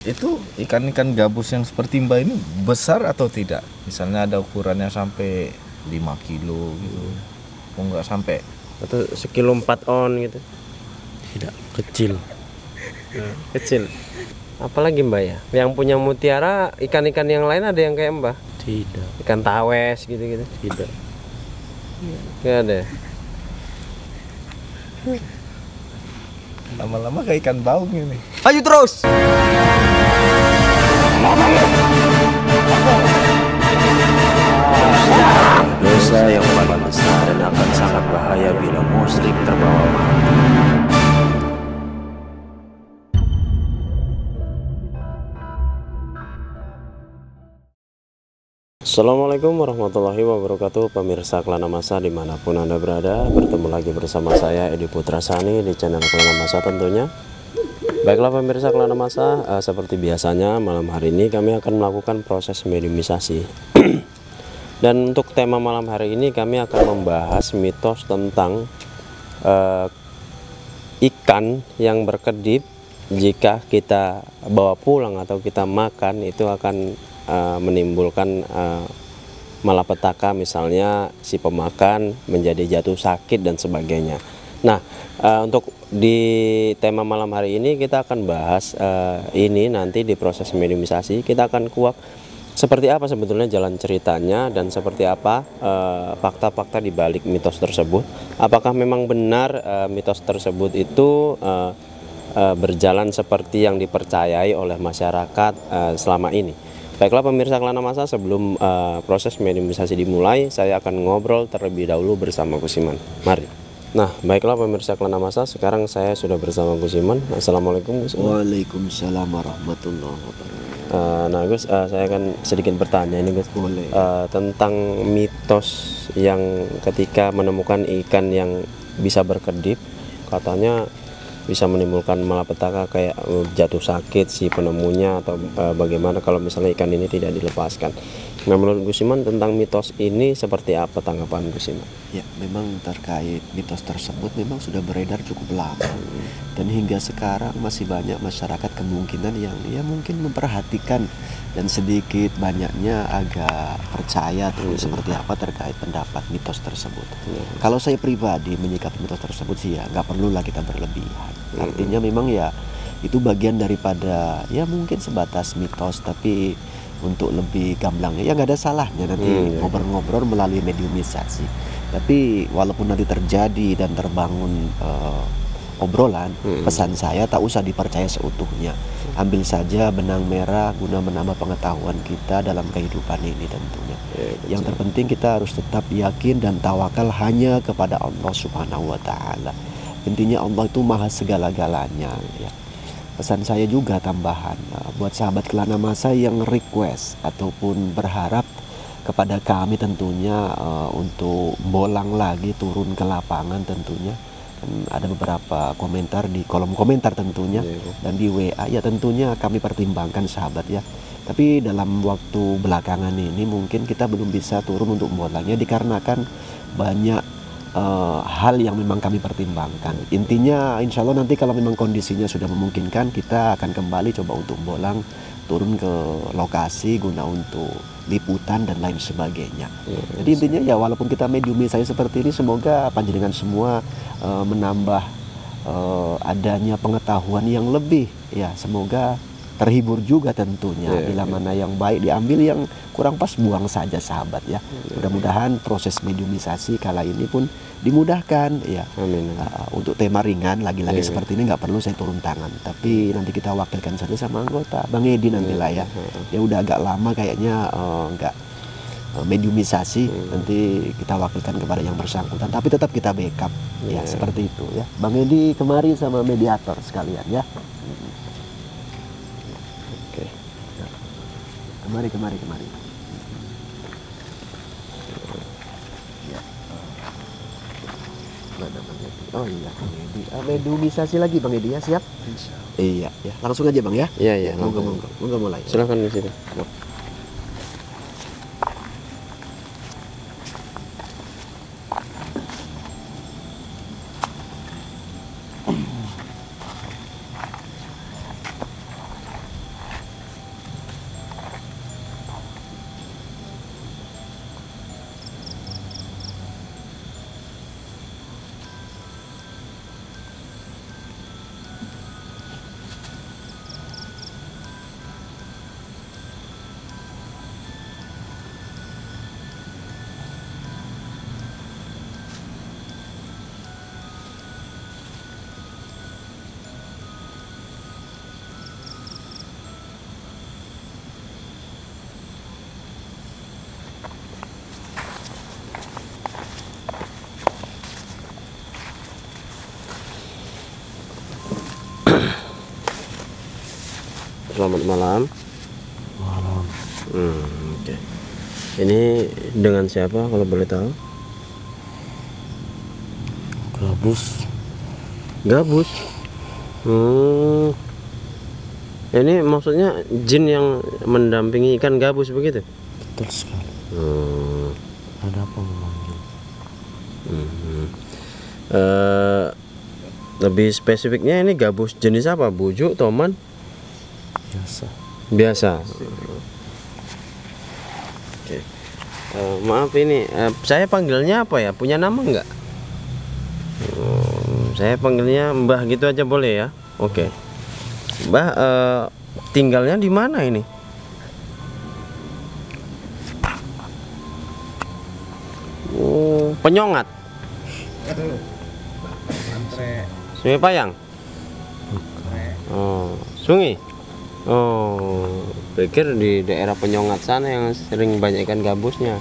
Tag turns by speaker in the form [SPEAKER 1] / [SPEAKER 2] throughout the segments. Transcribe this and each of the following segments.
[SPEAKER 1] Itu ikan-ikan gabus yang seperti Mbak ini besar atau tidak? Misalnya ada ukurannya sampai 5 kilo gitu. Oh, enggak sampai.
[SPEAKER 2] Atau sekilo 4 on gitu?
[SPEAKER 3] Tidak, kecil.
[SPEAKER 2] Kecil. Apalagi Mbak ya? Yang punya mutiara, ikan-ikan yang lain ada yang kayak Mbak?
[SPEAKER 3] Tidak.
[SPEAKER 2] Ikan tawes gitu-gitu?
[SPEAKER 3] Tidak.
[SPEAKER 2] Nggak ada.
[SPEAKER 1] Lama-lama kayak ikan baung ini.
[SPEAKER 2] Ayo terus.
[SPEAKER 4] Dosa yang paling besar dan akan sangat bahaya bila musyrik terbawa mati.
[SPEAKER 2] Assalamualaikum warahmatullahi wabarakatuh, pemirsa Kelana Masa dimanapun Anda berada. Bertemu lagi bersama saya Edi Putrasani di channel Kelana Masa tentunya. Baiklah pemirsa Kelana Masa, seperti biasanya malam hari ini kami akan melakukan proses mediumisasi. Dan untuk tema malam hari ini kami akan membahas mitos tentang ikan yang berkedip. Jika kita bawa pulang atau kita makan itu akan menimbulkan malapetaka, misalnya si pemakan menjadi jatuh sakit dan sebagainya. Nah, untuk di tema malam hari ini kita akan bahas ini nanti di proses mediumisasi. Kita akan kuak seperti apa sebetulnya jalan ceritanya dan seperti apa fakta-fakta di balik mitos tersebut. Apakah memang benar mitos tersebut itu berjalan seperti yang dipercayai oleh masyarakat selama ini. Baiklah pemirsa Kelana Masa, sebelum proses mediumisasi dimulai, saya akan ngobrol terlebih dahulu bersama Gus Iman. Mari. Nah, baiklah pemirsa Kelana Masa, sekarang saya sudah bersama Gus Iman. Assalamualaikum Gus Iman.
[SPEAKER 4] Waalaikumsalam warahmatullahi wabarakatuh.
[SPEAKER 2] Nah Gus, saya akan sedikit bertanya ini Gus.
[SPEAKER 4] Boleh.
[SPEAKER 2] Tentang mitos yang ketika menemukan ikan yang bisa berkedip, katanya bisa menimbulkan malapetaka kayak jatuh sakit si penemunya atau bagaimana kalau misalnya ikan ini tidak dilepaskan. Nah, menurut Gus Iman tentang mitos ini seperti apa tanggapan Gus Iman?
[SPEAKER 4] Ya, memang terkait mitos tersebut memang sudah beredar cukup lama. Dan hingga sekarang masih banyak masyarakat kemungkinan yang ya mungkin memperhatikan dan sedikit banyaknya agak percaya tuh seperti apa terkait pendapat mitos tersebut. Kalau saya pribadi menyikapi mitos tersebut sih ya nggak perlulah kita berlebihan. Artinya memang ya itu bagian daripada ya mungkin sebatas mitos, tapi untuk lebih gamblangnya ya nggak ada salahnya nanti ngobrol-ngobrol melalui mediumisasi. Tapi walaupun nanti terjadi dan terbangun obrolan, pesan saya tak usah dipercaya seutuhnya. Ambil saja benang merah guna menambah pengetahuan kita dalam kehidupan ini tentunya. Yang terpenting kita harus tetap yakin dan tawakal hanya kepada Allah Subhanahu wa taala. Intinya Allah itu maha segala-galanya ya. Pesan saya juga tambahan buat sahabat Kelana Masa yang request ataupun berharap kepada kami tentunya untuk bolang lagi turun ke lapangan tentunya. Ada beberapa komentar di kolom komentar tentunya dan di WA ya tentunya kami pertimbangkan sahabat ya. Tapi dalam waktu belakangan ini mungkin kita belum bisa turun untuk bolangnya dikarenakan banyak hal yang memang kami pertimbangkan. Intinya insya Allah nanti kalau memang kondisinya sudah memungkinkan kita akan kembali coba untuk bolang turun ke lokasi guna untuk liputan dan lain sebagainya. Jadi intinya ya walaupun kita mediumisasi seperti ini, semoga panjenengan semua menambah adanya pengetahuan yang lebih ya, semoga terhibur juga tentunya. Bila mana yang baik diambil, yang kurang pas buang saja sahabat ya. Mudah-mudahan proses mediumisasi kala ini pun dimudahkan ya.
[SPEAKER 2] Amin.
[SPEAKER 4] Untuk tema ringan lagi-lagi seperti ini nggak perlu saya turun tangan, tapi nanti kita wakilkan saja sama anggota Bang Edi nantilah ya. Ya udah agak lama kayaknya nggak mediumisasi, nanti kita wakilkan kepada yang bersangkutan, tapi tetap kita backup ya seperti itu ya. Bang Edi kemari sama mediator sekalian ya. Kemari. Ya. Mana Bang Edi? Oh iya Bang Edi. Mediumisasi lagi Bang Edi ya, siap? Iya ya. Langsung aja Bang ya.
[SPEAKER 2] Iya.
[SPEAKER 4] Monggo mulai.
[SPEAKER 2] Silakan di situ. selamat malam.
[SPEAKER 3] Malam.
[SPEAKER 2] Oke. Ini dengan siapa kalau boleh tahu? Gabus. Ini maksudnya jin yang mendampingi ikan gabus begitu?
[SPEAKER 3] Betul sekali. Ada apa memanggil?
[SPEAKER 2] Lebih spesifiknya ini gabus jenis apa? Bujuk, toman? Biasa. Oke. Maaf ini saya panggilnya apa ya? Punya nama enggak? Saya panggilnya Mbah gitu aja boleh ya? Oke. Mbah tinggalnya di mana ini? Penyongat. Sungai Payang. Sungai. Pikir di daerah Penyongat sana yang sering banyak ikan gabusnya.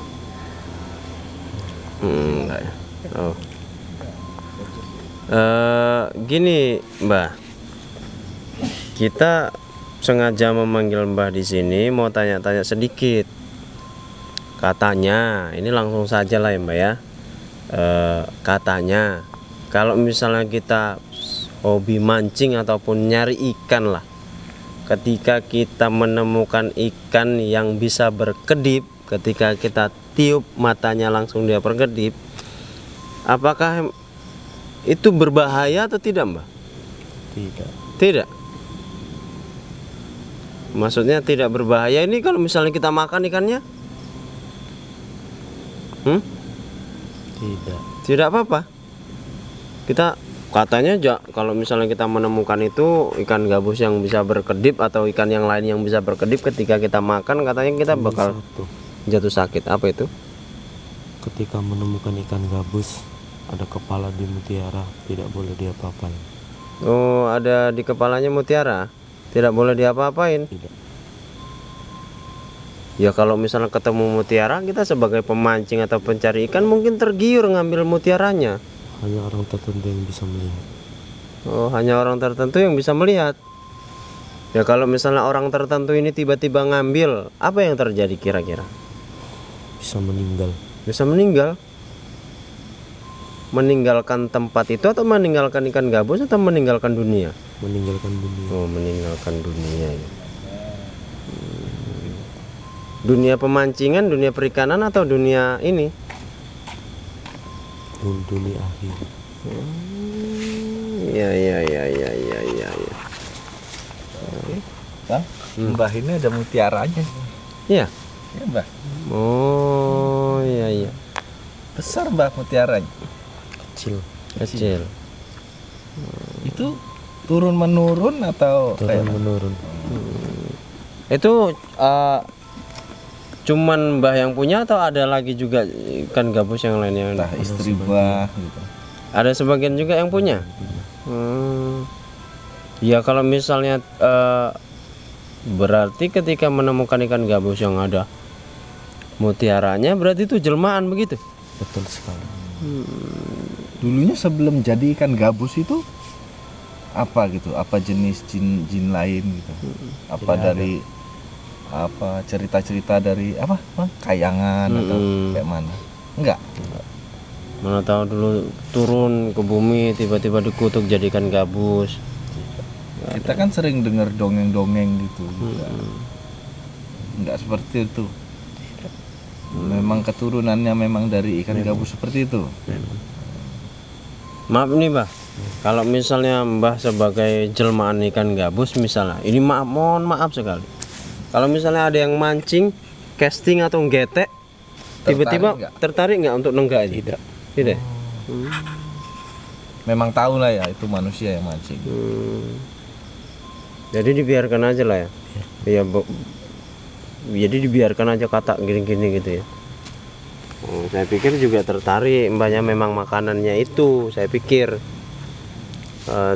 [SPEAKER 2] Enggak ya. Gini, Mbah. Kita sengaja memanggil Mbah di sini mau tanya-tanya sedikit. Katanya, ini langsung saja lah ya, Mbah ya. Katanya kalau misalnya kita hobi mancing ataupun nyari ikan lah, ketika kita menemukan ikan yang bisa berkedip, ketika kita tiup matanya langsung dia berkedip, apakah itu berbahaya atau tidak, Mbah? Tidak. Maksudnya tidak berbahaya ini kalau misalnya kita makan ikannya? Tidak apa-apa. Kita katanya kalau misalnya kita menemukan itu ikan gabus yang bisa berkedip atau ikan yang lain yang bisa berkedip, ketika kita makan katanya kita bakal jatuh sakit. Apa itu?
[SPEAKER 3] Ketika menemukan ikan gabus ada kepala di mutiara, tidak boleh diapa-apain.
[SPEAKER 2] Oh, ada di kepalanya mutiara, tidak boleh diapa-apain.
[SPEAKER 3] Tidak.
[SPEAKER 2] Ya kalau misalnya ketemu mutiara, kita sebagai pemancing atau pencari ikan mungkin tergiur ngambil mutiaranya.
[SPEAKER 3] Hanya orang tertentu yang bisa melihat.
[SPEAKER 2] Oh, hanya orang tertentu yang bisa melihat. Ya kalau misalnya orang tertentu ini tiba-tiba ngambil, apa yang terjadi kira-kira?
[SPEAKER 3] Bisa meninggal.
[SPEAKER 2] Bisa meninggal. Meninggalkan tempat itu atau meninggalkan ikan gabus atau meninggalkan dunia?
[SPEAKER 3] Meninggalkan dunia.
[SPEAKER 2] Oh, meninggalkan dunia ya. Dunia pemancingan, dunia perikanan atau dunia ini?
[SPEAKER 3] Dunia akhir.
[SPEAKER 2] Ya.
[SPEAKER 1] Bang, Mbah ini ada mutiaranya.
[SPEAKER 2] Iya.
[SPEAKER 1] Ya, Mbah.
[SPEAKER 2] Oh, iya.
[SPEAKER 1] Besar, Mbah, mutiaranya.
[SPEAKER 2] Kecil.
[SPEAKER 1] Itu turun menurun atau kayak
[SPEAKER 3] menurun.
[SPEAKER 2] Itu cuman Mbah yang punya atau ada lagi juga ikan gabus yang lainnya?
[SPEAKER 1] entah istri Mbah gitu.
[SPEAKER 2] Ada sebagian juga yang punya. Ya kalau misalnya berarti ketika menemukan ikan gabus yang ada mutiaranya, berarti itu jelmaan begitu?
[SPEAKER 3] Betul sekali.
[SPEAKER 1] Dulunya sebelum jadi ikan gabus itu apa gitu? Apa jenis jin lain gitu? Apa dari apa cerita-cerita dari apa, Bang? Kayangan atau kayak mana? Enggak.
[SPEAKER 2] Mana tahu dulu turun ke bumi tiba-tiba dikutuk jadi ikan gabus.
[SPEAKER 1] Kita kan sering dengar dongeng-dongeng gitu. Enggak seperti itu. Memang keturunannya memang dari ikan gabus seperti itu.
[SPEAKER 2] Maaf nih, Mbah. Kalau misalnya Mbah sebagai jelmaan ikan gabus misalnya, ini mohon maaf sekali. Kalau misalnya ada yang mancing, casting atau nggetek, tiba-tiba tertarik nggak untuk nenggak ini? Tidak.
[SPEAKER 1] Memang tahu lah ya itu manusia yang mancing.
[SPEAKER 2] Jadi dibiarkan aja lah ya. Iya, jadi dibiarkan aja kata gini-gini gitu ya. Saya pikir juga tertarik, Mbahnya memang makanannya itu, saya pikir.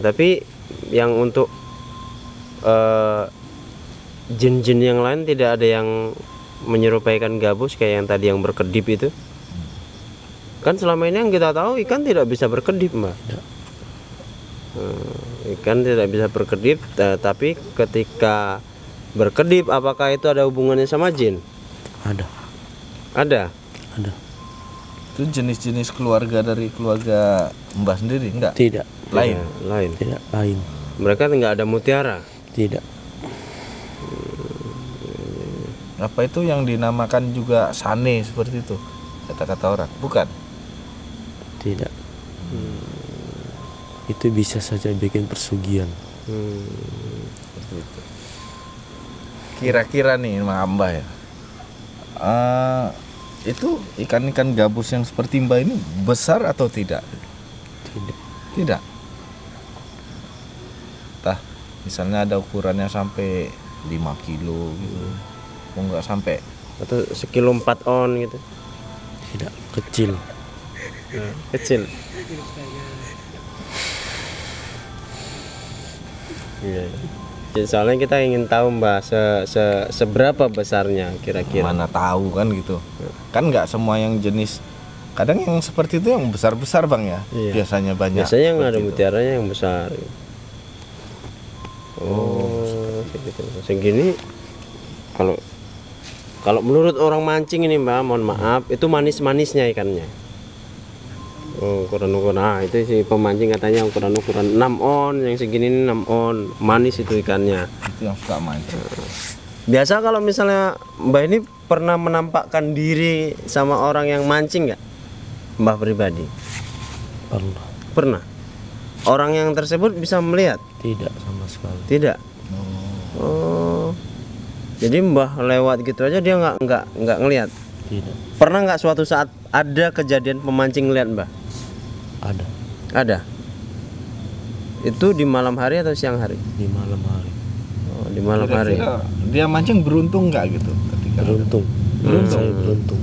[SPEAKER 2] Tapi yang untuk jin-jin yang lain tidak ada yang menyerupai ikan gabus kayak yang tadi yang berkedip itu. Kan selama ini yang kita tahu ikan tidak bisa berkedip, Mbak. Ikan tidak bisa berkedip, tapi ketika berkedip, apakah itu ada hubungannya sama jin?
[SPEAKER 3] Ada.
[SPEAKER 2] Ada.
[SPEAKER 3] Ada.
[SPEAKER 1] Itu jenis-jenis keluarga dari keluarga Mbah sendiri enggak?
[SPEAKER 3] Tidak.
[SPEAKER 1] Lain.
[SPEAKER 2] Lain.
[SPEAKER 3] Tidak lain.
[SPEAKER 2] Mereka nggak ada mutiara.
[SPEAKER 3] Tidak.
[SPEAKER 1] Apa itu yang dinamakan juga sane seperti itu? Kata-kata orang. Bukan.
[SPEAKER 3] Tidak. Itu bisa saja bikin persugihan.
[SPEAKER 1] Seperti itu. Kira-kira nih Mbah ya. Itu ikan-ikan gabus yang seperti Mbah ini besar atau tidak?
[SPEAKER 3] Tidak.
[SPEAKER 1] Tidak. Tah, misalnya ada ukurannya sampai 5 kilo gitu. Oh, enggak sampai.
[SPEAKER 2] Atau sekilo 4 on gitu.
[SPEAKER 3] Tidak. Kecil.
[SPEAKER 2] Kecil. Iya. Soalnya kita ingin tahu Mbak seberapa besarnya kira-kira.
[SPEAKER 1] Mana tahu kan gitu. Kan nggak semua yang jenis. Kadang yang seperti itu yang besar-besar Bang ya.
[SPEAKER 2] Iya.
[SPEAKER 1] Biasanya banyak.
[SPEAKER 2] Biasanya yang
[SPEAKER 1] seperti
[SPEAKER 2] ada
[SPEAKER 1] itu.
[SPEAKER 2] mutiaranya yang besar. Oh, gitu. Segini kalau menurut orang mancing ini Mbak, mohon maaf, itu manis-manisnya ikannya. Oh, ukuran-ukuran. Nah, itu si pemancing katanya ukuran-ukuran 6 on, yang segini ini 6 on. Manis itu ikannya.
[SPEAKER 1] Itu yang suka mancing.
[SPEAKER 2] Biasa kalau misalnya Mbak ini pernah menampakkan diri sama orang yang mancing nggak? Mbah pribadi?
[SPEAKER 3] Pernah.
[SPEAKER 2] Pernah. Orang yang tersebut bisa melihat?
[SPEAKER 3] Tidak sama sekali.
[SPEAKER 2] Tidak. Oh. Jadi Mbah lewat gitu aja dia nggak ngelihat.
[SPEAKER 3] Tidak.
[SPEAKER 2] Pernah nggak suatu saat ada kejadian pemancing lihat Mbah?
[SPEAKER 3] Ada.
[SPEAKER 2] Ada. Itu di malam hari atau siang hari?
[SPEAKER 3] Di malam hari.
[SPEAKER 2] Oh, di malam hari.
[SPEAKER 1] Kira-kira dia mancing beruntung nggak gitu ketika
[SPEAKER 3] Beruntung. Saya beruntung.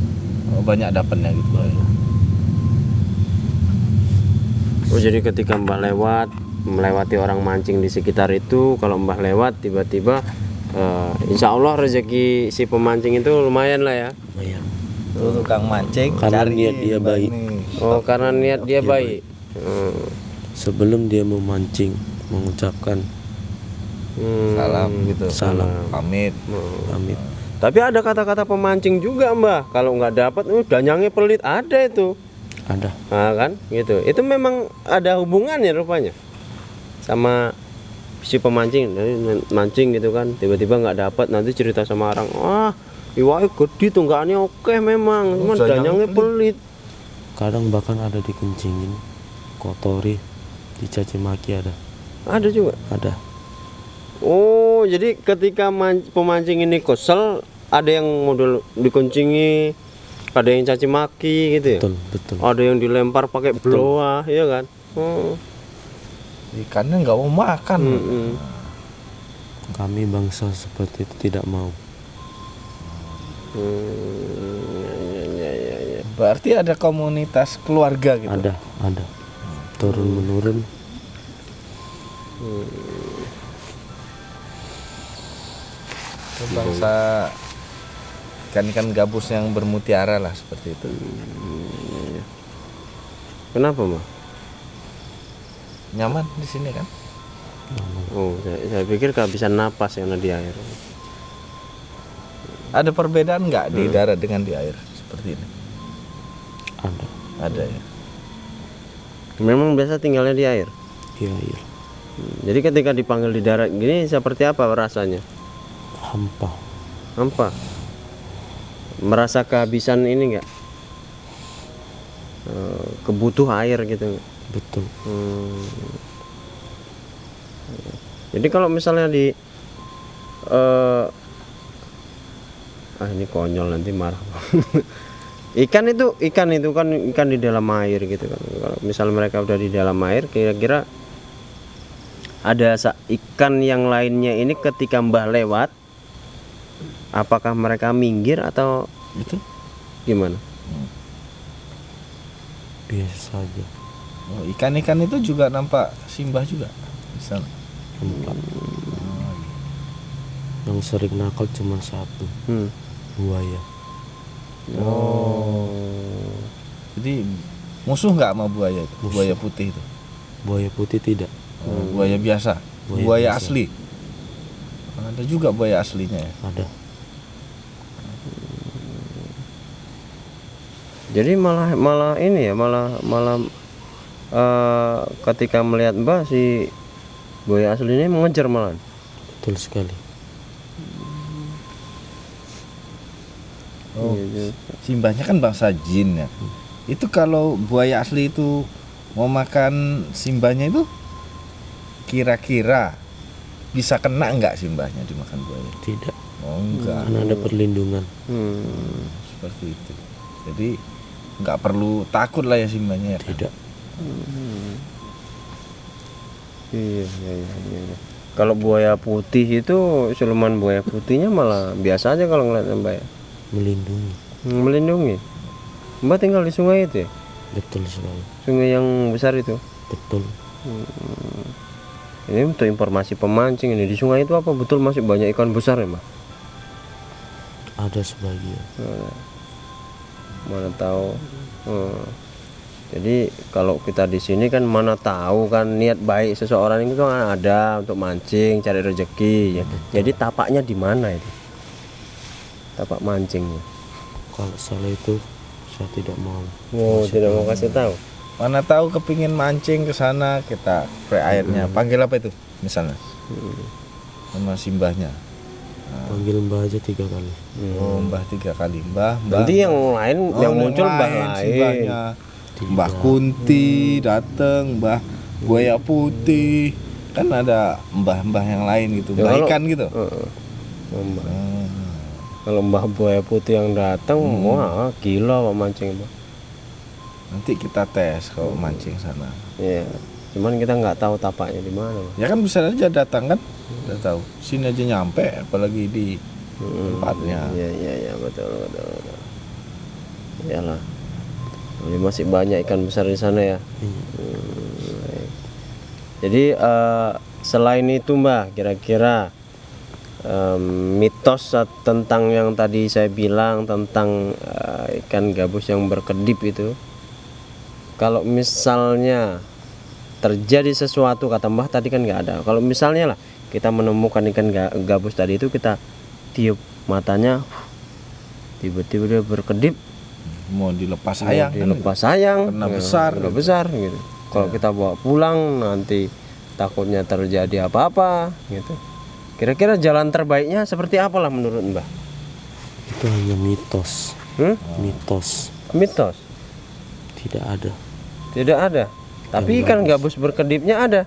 [SPEAKER 1] banyak dapatnya gitu.
[SPEAKER 2] Oh, jadi ketika Mbah lewat melewati orang mancing di sekitar itu, kalau Mbah lewat tiba-tiba insya Allah rezeki si pemancing itu lumayan lah ya.
[SPEAKER 3] Lumayan.
[SPEAKER 1] Tuh tukang mancing
[SPEAKER 3] Karena
[SPEAKER 1] cari
[SPEAKER 3] niat dia
[SPEAKER 1] Mbah
[SPEAKER 3] baik.
[SPEAKER 1] ini.
[SPEAKER 2] Oh, karena niat dia baik.
[SPEAKER 3] Sebelum dia memancing, mengucapkan
[SPEAKER 1] Salam gitu.
[SPEAKER 3] Salam.
[SPEAKER 1] Pamit.
[SPEAKER 3] pamit.
[SPEAKER 2] Tapi ada kata-kata pemancing juga Mbah. Kalau nggak dapat, danyangnya pelit, ada itu.
[SPEAKER 3] Ada.
[SPEAKER 2] Nah, kan, gitu. Itu memang ada hubungannya rupanya sama si pemancing. Mancing gitu kan, tiba-tiba nggak dapat, nanti cerita sama orang, wah, iwaknya gede tunggakannya oke memang, cuman danyangnya pelit.
[SPEAKER 3] Kadang bahkan ada dikencingin, kotori, dicaci maki ada.
[SPEAKER 2] Ada juga.
[SPEAKER 3] Ada.
[SPEAKER 2] Oh, jadi ketika pemancing ini kesel, ada yang model dikencingi, ada yang caci maki gitu ya.
[SPEAKER 3] Betul, betul.
[SPEAKER 2] Ada yang dilempar pakai bloa, ya kan? Oh.
[SPEAKER 1] Ikannya nggak mau makan.
[SPEAKER 3] Kami bangsa seperti itu tidak mau.
[SPEAKER 2] Ya.
[SPEAKER 1] Berarti ada komunitas keluarga gitu.
[SPEAKER 3] Ada. Turun menurun.
[SPEAKER 1] Itu bangsa ikan-ikan gabus yang bermutiara lah seperti itu.
[SPEAKER 2] Kenapa, Mas?
[SPEAKER 1] Nyaman di sini kan?
[SPEAKER 2] Oh, saya pikir kehabisan napas yang ada di air.
[SPEAKER 1] Ada perbedaan nggak di darat dengan di air seperti ini?
[SPEAKER 3] Ada.
[SPEAKER 1] Ada ya.
[SPEAKER 2] Memang biasa tinggalnya di air.
[SPEAKER 3] Iya, iya.
[SPEAKER 2] Jadi ketika dipanggil di darat gini seperti apa rasanya?
[SPEAKER 3] Hampa.
[SPEAKER 2] Hampa. Merasa kehabisan ini enggak? Kebutuh air gitu.
[SPEAKER 3] Betul.
[SPEAKER 2] Jadi kalau misalnya di ini konyol nanti marah. ikan itu kan ikan di dalam air gitu kan. Kalau misal mereka udah di dalam air, kira-kira ada ikan yang lainnya ini ketika Mbah lewat, apakah mereka minggir atau
[SPEAKER 1] Gitu?
[SPEAKER 2] gimana?
[SPEAKER 3] Biasa saja.
[SPEAKER 1] Oh, ikan-ikan itu juga nampak simbah juga di sana.
[SPEAKER 3] Nampak. Yang sering nakal cuma satu, buaya.
[SPEAKER 1] Oh. Jadi musuh nggak sama buaya itu?
[SPEAKER 3] Musuh.
[SPEAKER 1] Buaya putih itu?
[SPEAKER 3] Buaya putih tidak.
[SPEAKER 1] Buaya biasa? Buaya
[SPEAKER 3] biasa.
[SPEAKER 1] asli? Ada juga buaya aslinya ya.
[SPEAKER 3] Ada.
[SPEAKER 2] Jadi malah ini ya, malah ketika melihat Mbah si buaya asli ini mengejar malah.
[SPEAKER 3] Betul sekali.
[SPEAKER 1] Oh, simbahnya kan bangsa jin ya. Itu kalau buaya asli itu mau makan simbahnya itu kira-kira bisa kena nggak simbahnya dimakan buaya?
[SPEAKER 3] Tidak.
[SPEAKER 1] Oh enggak.
[SPEAKER 3] Karena ada perlindungan.
[SPEAKER 1] Seperti itu. Jadi nggak perlu takut lah ya simbahnya ya.
[SPEAKER 3] Tidak.
[SPEAKER 2] Iya. Kalau buaya putih itu, siluman buaya putihnya malah biasa aja kalau ngeliat Mbah ya.
[SPEAKER 3] Melindungi.
[SPEAKER 2] Melindungi. Mbah tinggal di sungai itu ya?
[SPEAKER 3] Betul sekali.
[SPEAKER 2] Sungai yang besar itu.
[SPEAKER 3] Betul.
[SPEAKER 2] Ini untuk informasi pemancing ini, di sungai itu apa betul masih banyak ikan besar ya Mbah?
[SPEAKER 3] Ada sebagian.
[SPEAKER 2] Mana tahu. Jadi kalau kita di sini kan mana tahu kan niat baik seseorang itu kan ada untuk mancing, cari rezeki ya. Jadi tapaknya di mana itu? Tapak mancingnya.
[SPEAKER 3] Kalau salah itu saya tidak mau.
[SPEAKER 2] Tidak mau kasih tahu.
[SPEAKER 1] Mana tahu kepingin mancing ke sana, kita spray airnya. Panggil apa itu misalnya? Sama simbahnya.
[SPEAKER 3] Panggil Mbah aja 3 kali.
[SPEAKER 1] Oh, Mbah 3 kali. Mbah.
[SPEAKER 2] Nanti yang lain yang muncul Mbah lain.
[SPEAKER 1] Simbahnya. Mbah Kunti dateng, Mbah buaya putih. Kan ada mbah-mbah yang lain gitu.
[SPEAKER 2] Ya,
[SPEAKER 1] Mbah
[SPEAKER 2] kalau-
[SPEAKER 1] ikan gitu.
[SPEAKER 2] Kalau Mbah buaya putih yang datang, wah gila Pak mancing Mbah.
[SPEAKER 1] Nanti kita tes kalau mancing sana.
[SPEAKER 2] Iya. Cuman kita nggak tahu tapaknya di mana Mbah.
[SPEAKER 1] Ya kan bisa aja datang kan. Udah tahu. Sini aja nyampe apalagi di tempatnya.
[SPEAKER 2] Iya betul. Iyalah. Ini masih banyak ikan besar di sana ya. Baik. Jadi selain itu Mbah, kira-kira mitos tentang yang tadi saya bilang tentang ikan gabus yang berkedip itu, kalau misalnya terjadi sesuatu kata Mbah tadi kan nggak ada. Kalau misalnya lah kita menemukan ikan gabus tadi itu, kita tiup matanya, tiba-tiba dia berkedip,
[SPEAKER 1] Mau dilepas sayang kan.
[SPEAKER 2] dilepas sayang,
[SPEAKER 1] Kena
[SPEAKER 2] ya,
[SPEAKER 1] besar
[SPEAKER 2] kena
[SPEAKER 1] gitu.
[SPEAKER 2] besar gitu. Kalau kita bawa pulang nanti takutnya terjadi apa-apa gitu. Kira-kira jalan terbaiknya seperti apalah menurut Mbah?
[SPEAKER 3] Itu hanya mitos. Mitos.
[SPEAKER 2] Mitos?
[SPEAKER 3] Tidak ada.
[SPEAKER 2] Tidak ada. Tapi ikan gabus berkedipnya ada.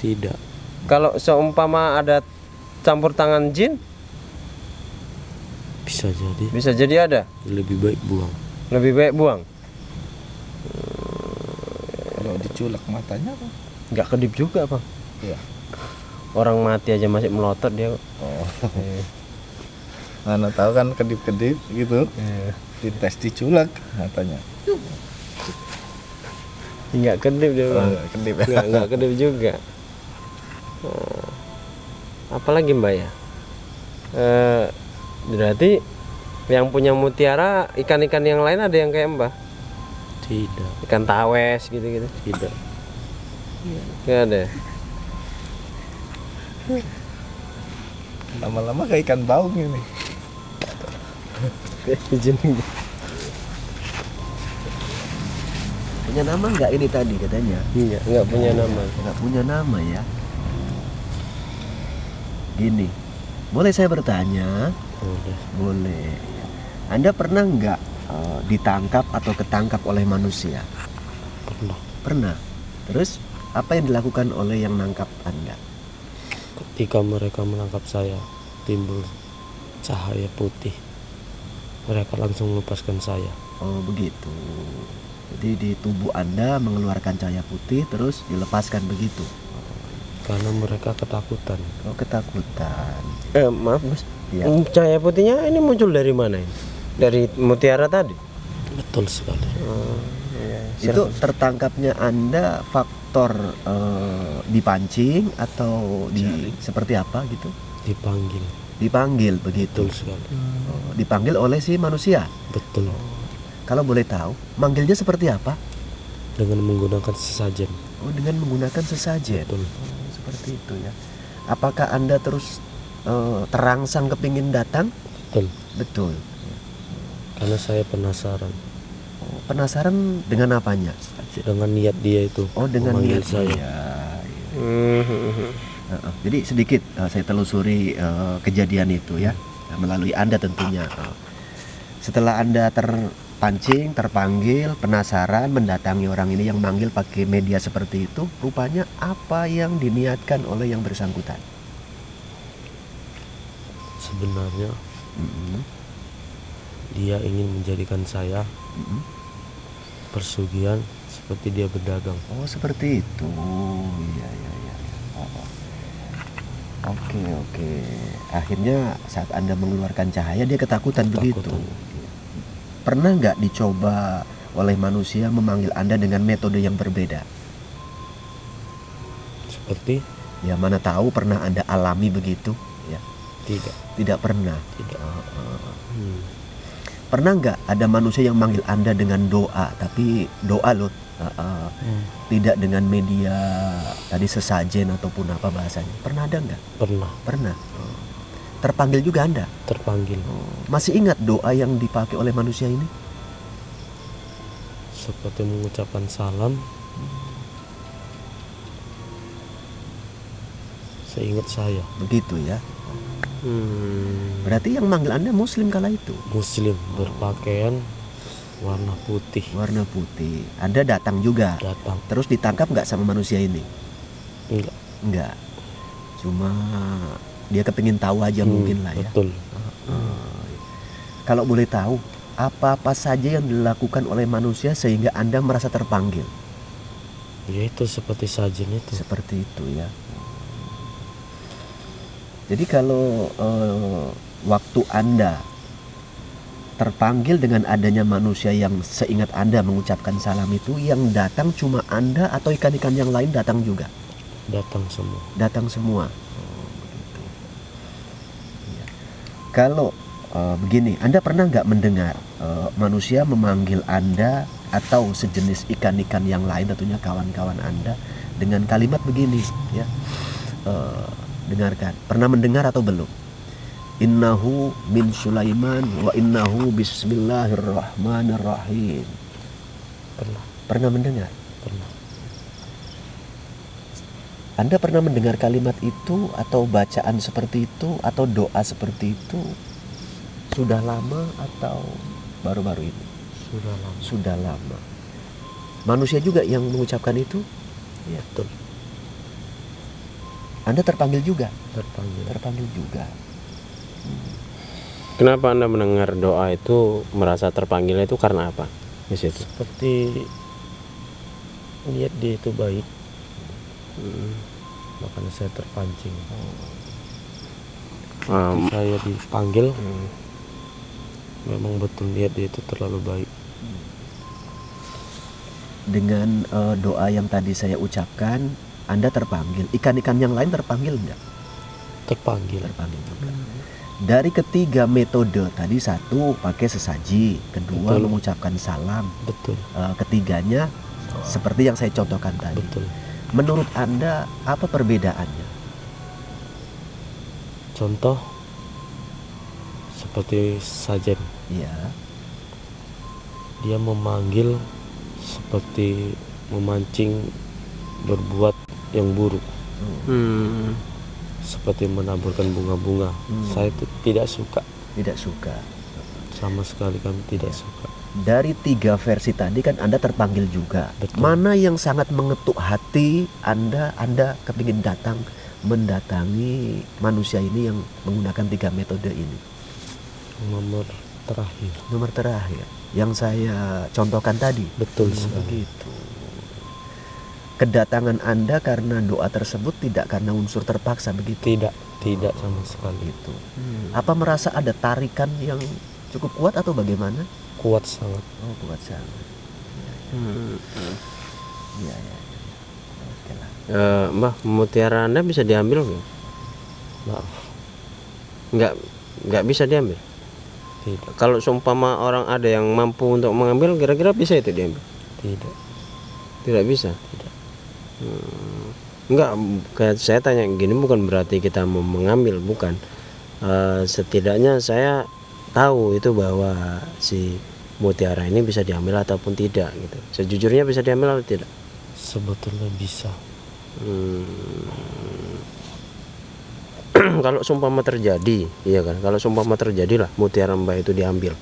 [SPEAKER 3] Tidak.
[SPEAKER 2] Kalau seumpama ada campur tangan jin,
[SPEAKER 3] Bisa jadi.
[SPEAKER 2] bisa jadi ada.
[SPEAKER 3] Lebih baik buang.
[SPEAKER 2] Lebih baik buang.
[SPEAKER 1] Kalau diculak matanya apa?
[SPEAKER 2] Nggak kedip juga Bang.
[SPEAKER 1] Iya.
[SPEAKER 2] Orang mati aja masih melotot dia.
[SPEAKER 1] Oh. Mana tahu kan kedip-kedip gitu. Dites diculak matanya.
[SPEAKER 2] Nggak kedip dia Bang.
[SPEAKER 1] Kedip ya.
[SPEAKER 2] Nggak kedip juga. Apalagi Mbak ya? Berarti yang punya mutiara ikan-ikan yang lain ada yang kayak Mbah?
[SPEAKER 3] Tidak.
[SPEAKER 2] Ikan tawes gitu-gitu?
[SPEAKER 3] Tidak.
[SPEAKER 2] Nggak ada.
[SPEAKER 1] Lama-lama kayak ikan baung ini.
[SPEAKER 2] Izin.
[SPEAKER 4] Punya nama nggak ini tadi katanya?
[SPEAKER 2] Nggak punya nama.
[SPEAKER 4] Nggak punya nama ya. Gini, boleh saya bertanya?
[SPEAKER 3] Boleh.
[SPEAKER 4] Boleh. Anda pernah nggak ditangkap atau ketangkap oleh manusia?
[SPEAKER 3] Pernah.
[SPEAKER 4] Pernah. Terus apa yang dilakukan oleh yang nangkap Anda?
[SPEAKER 3] Ketika mereka menangkap saya, timbul cahaya putih. Mereka langsung melepaskan saya.
[SPEAKER 4] Oh begitu. Jadi di tubuh Anda mengeluarkan cahaya putih terus dilepaskan begitu.
[SPEAKER 3] Karena mereka ketakutan.
[SPEAKER 4] Oh ketakutan.
[SPEAKER 2] Maaf Mas.
[SPEAKER 4] Iya.
[SPEAKER 2] Cahaya putihnya ini muncul dari mana ini? Dari mutiara tadi?
[SPEAKER 3] Betul sekali.
[SPEAKER 4] Itu tertangkapnya Anda faktor dipancing atau seperti apa gitu?
[SPEAKER 3] Dipanggil.
[SPEAKER 4] Dipanggil begitu.
[SPEAKER 3] Betul sekali.
[SPEAKER 4] Dipanggil oleh si manusia.
[SPEAKER 3] Betul.
[SPEAKER 4] Kalau boleh tahu, manggilnya seperti apa?
[SPEAKER 3] Dengan menggunakan sesajen.
[SPEAKER 4] Oh, dengan menggunakan sesajen.
[SPEAKER 3] Betul.
[SPEAKER 4] Seperti itu ya. Apakah Anda terus terangsang kepingin datang?
[SPEAKER 3] Betul.
[SPEAKER 4] Betul.
[SPEAKER 3] Karena saya penasaran
[SPEAKER 4] Penasaran dengan apanya?
[SPEAKER 3] dengan niat dia itu.
[SPEAKER 4] Oh, dengan
[SPEAKER 3] memanggil
[SPEAKER 4] niat
[SPEAKER 3] saya.
[SPEAKER 4] saya. Jadi sedikit saya telusuri kejadian itu ya, melalui Anda tentunya. Setelah Anda terpancing, terpanggil, penasaran, mendatangi orang ini yang manggil pakai media seperti itu, rupanya apa yang diniatkan oleh yang bersangkutan?
[SPEAKER 3] Sebenarnya
[SPEAKER 4] Mm-mm.
[SPEAKER 3] dia ingin menjadikan saya
[SPEAKER 4] Mm-mm.
[SPEAKER 3] persugihan seperti dia berdagang.
[SPEAKER 4] Oh, seperti itu. Iya, iya, iya. Oh. Oke. Akhirnya saat Anda mengeluarkan cahaya, dia ketakutan begitu. Pernah nggak dicoba oleh manusia memanggil Anda dengan metode yang berbeda?
[SPEAKER 3] Seperti
[SPEAKER 4] Ya, mana tahu pernah Anda alami begitu? Ya,
[SPEAKER 3] tidak.
[SPEAKER 4] tidak pernah.
[SPEAKER 3] Tidak.
[SPEAKER 4] Pernah nggak ada manusia yang manggil Anda dengan doa, tapi doa loh, tidak dengan media tadi sesajen ataupun apa bahasanya? Pernah ada nggak?
[SPEAKER 3] Pernah
[SPEAKER 4] Pernah. Terpanggil juga Anda?
[SPEAKER 3] terpanggil
[SPEAKER 4] Masih ingat doa yang dipakai oleh manusia ini?
[SPEAKER 3] seperti mengucapkan salam. Seingat saya
[SPEAKER 4] Begitu ya. Berarti yang manggil Anda Muslim kala itu?
[SPEAKER 3] Muslim berpakaian warna putih
[SPEAKER 4] Warna putih. Anda datang juga?
[SPEAKER 3] datang.
[SPEAKER 4] Terus ditangkap nggak sama manusia ini?
[SPEAKER 3] Enggak.
[SPEAKER 4] Enggak. Cuma dia kepingin tahu aja mungkin lah ya.
[SPEAKER 3] Betul.
[SPEAKER 4] Kalau boleh tahu, apa-apa saja yang dilakukan oleh manusia sehingga Anda merasa terpanggil?
[SPEAKER 3] Yaitu seperti sajen itu.
[SPEAKER 4] Seperti itu ya. Jadi kalau waktu Anda terpanggil dengan adanya manusia yang seingat Anda mengucapkan salam itu, yang datang cuma Anda atau ikan-ikan yang lain datang juga?
[SPEAKER 3] Datang semua.
[SPEAKER 4] Datang semua. Begitu. Ya. Kalau begini, Anda pernah nggak mendengar manusia memanggil Anda atau sejenis ikan-ikan yang lain, tentunya kawan-kawan Anda, dengan kalimat begini ya? Dengarkan, pernah mendengar atau belum? Innahu min Sulaiman wa innahu bismillahirrahmanirrahim. Pernah mendengar?
[SPEAKER 3] Pernah.
[SPEAKER 4] Anda pernah mendengar kalimat itu atau bacaan seperti itu atau doa seperti itu sudah lama atau baru-baru ini?
[SPEAKER 3] Sudah lama.
[SPEAKER 4] Sudah lama. Manusia juga yang mengucapkan itu?
[SPEAKER 3] Ya, betul.
[SPEAKER 4] Anda terpanggil juga?
[SPEAKER 3] Terpanggil.
[SPEAKER 4] Terpanggil juga.
[SPEAKER 2] Kenapa Anda mendengar doa itu merasa terpanggil itu karena apa? Di situ.
[SPEAKER 3] Seperti niat dia itu baik. Makanya saya terpancing. Saya dipanggil. Memang betul niat dia itu terlalu baik.
[SPEAKER 4] Dengan doa yang tadi saya ucapkan, Anda terpanggil. Ikan-ikan yang lain terpanggil enggak?
[SPEAKER 3] Terpanggil.
[SPEAKER 4] Terpanggil juga. Dari ketiga metode tadi, satu pakai sesaji, kedua
[SPEAKER 3] Betul.
[SPEAKER 4] mengucapkan salam,
[SPEAKER 3] Betul.
[SPEAKER 4] ketiganya seperti yang saya contohkan tadi.
[SPEAKER 3] Betul.
[SPEAKER 4] Menurut Anda apa perbedaannya?
[SPEAKER 3] Contoh seperti sajen.
[SPEAKER 4] Ya,
[SPEAKER 3] Dia memanggil seperti memancing berbuat yang buruk, seperti menaburkan bunga-bunga. Saya itu tidak suka,
[SPEAKER 4] tidak suka.
[SPEAKER 3] sama sekali kami tidak suka.
[SPEAKER 4] Dari tiga versi tadi kan Anda terpanggil juga.
[SPEAKER 3] Betul.
[SPEAKER 4] Mana yang sangat mengetuk hati Anda kepingin datang mendatangi manusia ini yang menggunakan tiga metode ini?
[SPEAKER 3] Nomor terakhir.
[SPEAKER 4] Nomor terakhir yang saya contohkan tadi.
[SPEAKER 3] Betul sekali.
[SPEAKER 4] Begitu. Kedatangan Anda karena doa tersebut tidak karena unsur terpaksa begitu?
[SPEAKER 3] Tidak sama sekali.
[SPEAKER 4] Gitu. Apa merasa ada tarikan yang cukup kuat atau bagaimana?
[SPEAKER 3] Kuat sangat.
[SPEAKER 4] Oh, kuat sangat. Iya. Oke lah.
[SPEAKER 2] Mbah, mutiara Anda bisa diambil nggak?
[SPEAKER 3] Maaf,
[SPEAKER 2] Nggak bisa diambil.
[SPEAKER 3] tidak.
[SPEAKER 2] Kalau seumpama orang ada yang mampu untuk mengambil, kira-kira bisa itu diambil?
[SPEAKER 3] Tidak.
[SPEAKER 2] Tidak bisa.
[SPEAKER 3] Tidak.
[SPEAKER 2] Enggak, kayak saya tanya gini bukan berarti kita mau mengambil, bukan. Setidaknya saya tahu itu bahwa si mutiara ini bisa diambil ataupun tidak gitu. Sejujurnya bisa diambil atau tidak?
[SPEAKER 3] Sebetulnya bisa.
[SPEAKER 2] Kalau sumpama terjadi, iya kan? Kalau sumpama terjadi lah mutiara Mbah itu diambil.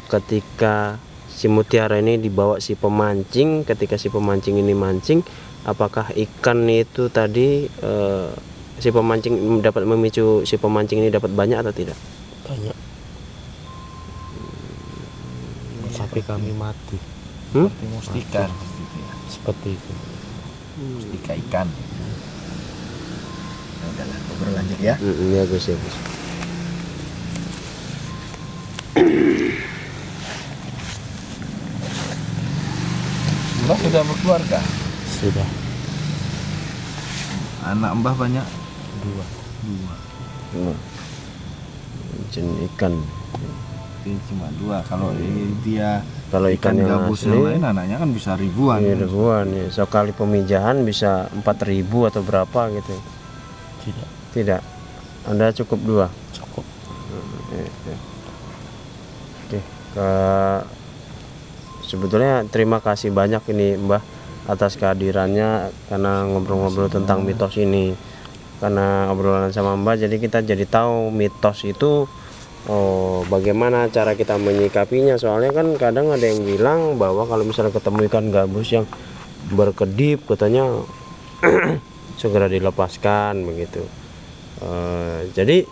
[SPEAKER 2] Ketika si mutiara ini dibawa si pemancing, ketika si pemancing ini mancing, apakah ikan itu tadi si pemancing dapat memicu si pemancing ini dapat banyak atau tidak?
[SPEAKER 3] Banyak. Tapi kami mati.
[SPEAKER 1] Seperti mustika gitu ya.
[SPEAKER 3] Seperti itu.
[SPEAKER 1] Mustika ikan. Ya udahlah, ngobrol lanjut ya.
[SPEAKER 2] Iya Gus, ya Gus.
[SPEAKER 1] Mbah sudah berkeluarga?
[SPEAKER 3] Sudah
[SPEAKER 1] Anak Mbah banyak?
[SPEAKER 3] 2.
[SPEAKER 2] Jenis ikan.
[SPEAKER 1] Ini cuma 2. Kalau dia
[SPEAKER 2] Kalau ikan yang
[SPEAKER 1] gabus
[SPEAKER 2] asli,
[SPEAKER 1] yang lain anaknya kan bisa ribuan.
[SPEAKER 2] iya, ribuan ya. Sekali pemijahan bisa 4.000 atau berapa gitu.
[SPEAKER 3] Tidak.
[SPEAKER 2] Tidak. Anda cukup 2.
[SPEAKER 3] Cukup.
[SPEAKER 2] Oke. Sebetulnya terima kasih banyak ini Mbah atas kehadirannya, karena ngobrol-ngobrol tentang mitos ini. Karena obrolan sama Mbah jadi kita jadi tahu mitos itu bagaimana cara kita menyikapinya. Soalnya kan kadang ada yang bilang bahwa kalau misalnya ketemu ikan gabus yang berkedip katanya segera dilepaskan begitu. Jadi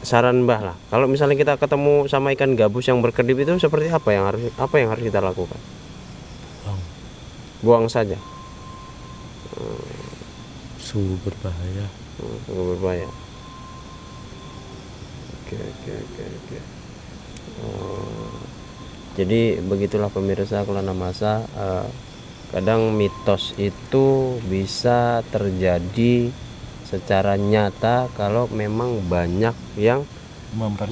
[SPEAKER 2] saran Mbah lah, kalau misalnya kita ketemu sama ikan gabus yang berkedip itu seperti apa yang harus kita lakukan? Buang saja.
[SPEAKER 3] Sungguh berbahaya.
[SPEAKER 2] Sungguh berbahaya. Oke. Jadi begitulah pemirsa Kelana Masa, kadang mitos itu bisa terjadi secara nyata kalau memang banyak yang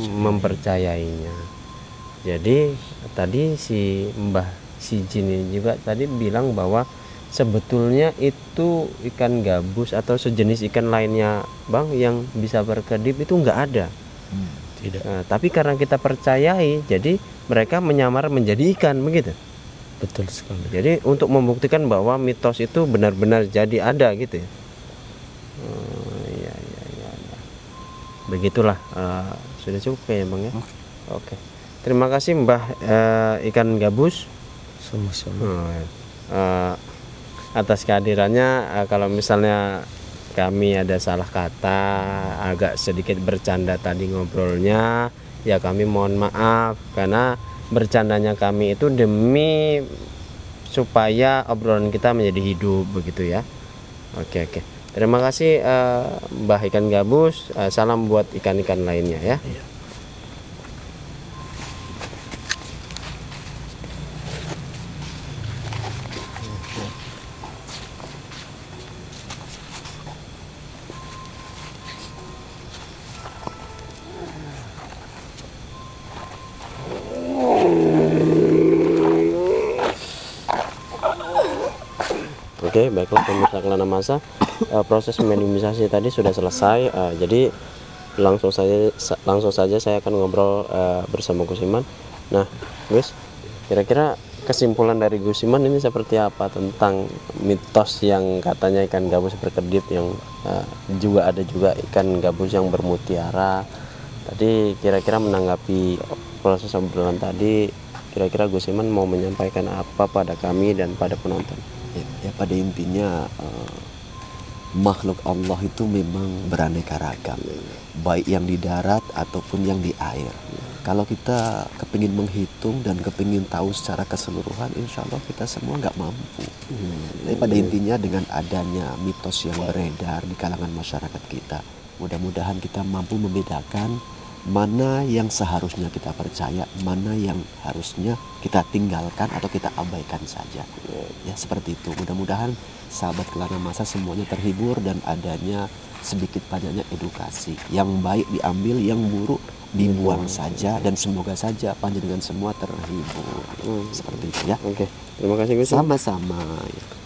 [SPEAKER 2] mempercayainya. Jadi tadi si Mbah si Jin ini juga tadi bilang bahwa sebetulnya itu ikan gabus atau sejenis ikan lainnya Bang yang bisa berkedip itu nggak ada.
[SPEAKER 3] Tidak.
[SPEAKER 2] Nah, tapi karena kita percayai, jadi mereka menyamar menjadi ikan begitu.
[SPEAKER 3] Betul sekali.
[SPEAKER 2] Jadi untuk membuktikan bahwa mitos itu benar-benar jadi ada gitu ya. Iya. Begitulah. Sudah cukup kayaknya Bang ya. Oke. Terima kasih Mbah ikan gabus.
[SPEAKER 3] Sama-sama.
[SPEAKER 2] Atas kehadirannya. Kalau misalnya kami ada salah kata, agak sedikit bercanda tadi ngobrolnya, ya kami mohon maaf, karena bercandanya kami itu demi supaya obrolan kita menjadi hidup begitu ya. Oke. Terima kasih Mbah ikan gabus. Salam buat ikan-ikan lainnya ya. Oke, baiklah pemirsa Kelana Masa, proses mediumisasi tadi sudah selesai. Jadi langsung saja saya akan ngobrol bersama Gus Iman. Nah, Gus, kira-kira kesimpulan dari Gus Iman ini seperti apa tentang mitos yang katanya ikan gabus berkedip, yang juga ada juga ikan gabus yang bermutiara. Tadi kira-kira menanggapi proses obrolan tadi, kira-kira Gus Iman mau menyampaikan apa pada kami dan pada penonton?
[SPEAKER 4] Ya pada intinya makhluk Allah itu memang beraneka ragam, baik yang di darat ataupun yang di air. Kalau kita kepingin menghitung dan kepingin tahu secara keseluruhan, insya Allah kita semua nggak mampu. Tapi pada intinya dengan adanya mitos yang beredar di kalangan masyarakat kita, mudah-mudahan kita mampu membedakan mana yang seharusnya kita percaya, mana yang harusnya kita tinggalkan atau kita abaikan saja. Ya seperti itu. Mudah-mudahan sahabat Kelana Masa semuanya terhibur dan adanya sedikit banyaknya edukasi. Yang baik diambil, yang buruk dibuang saja, dan semoga saja panjenengan semua terhibur. Seperti itu ya.
[SPEAKER 2] Oke, terima kasih Gus.
[SPEAKER 4] Sama-sama.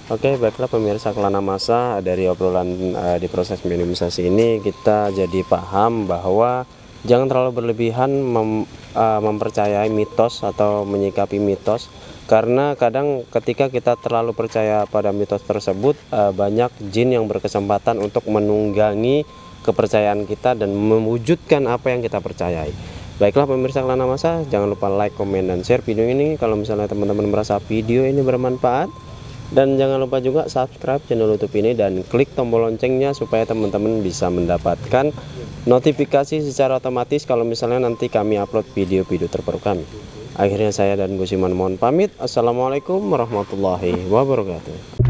[SPEAKER 2] Oke, baiklah pemirsa Kelana Masa, dari obrolan di proses minimalisasi ini kita jadi paham bahwa jangan terlalu berlebihan mempercayai mitos atau menyikapi mitos, karena kadang ketika kita terlalu percaya pada mitos tersebut, banyak jin yang berkesempatan untuk menunggangi kepercayaan kita dan mewujudkan apa yang kita percayai. Baiklah pemirsa Kelana Masa, jangan lupa like, komen, dan share video ini kalau misalnya teman-teman merasa video ini bermanfaat. Dan jangan lupa juga subscribe channel YouTube ini dan klik tombol loncengnya supaya teman-teman bisa mendapatkan notifikasi secara otomatis kalau misalnya nanti kami upload video-video terbaru kami. Akhirnya saya dan Gus Iman mohon pamit. Assalamualaikum warahmatullahi wabarakatuh.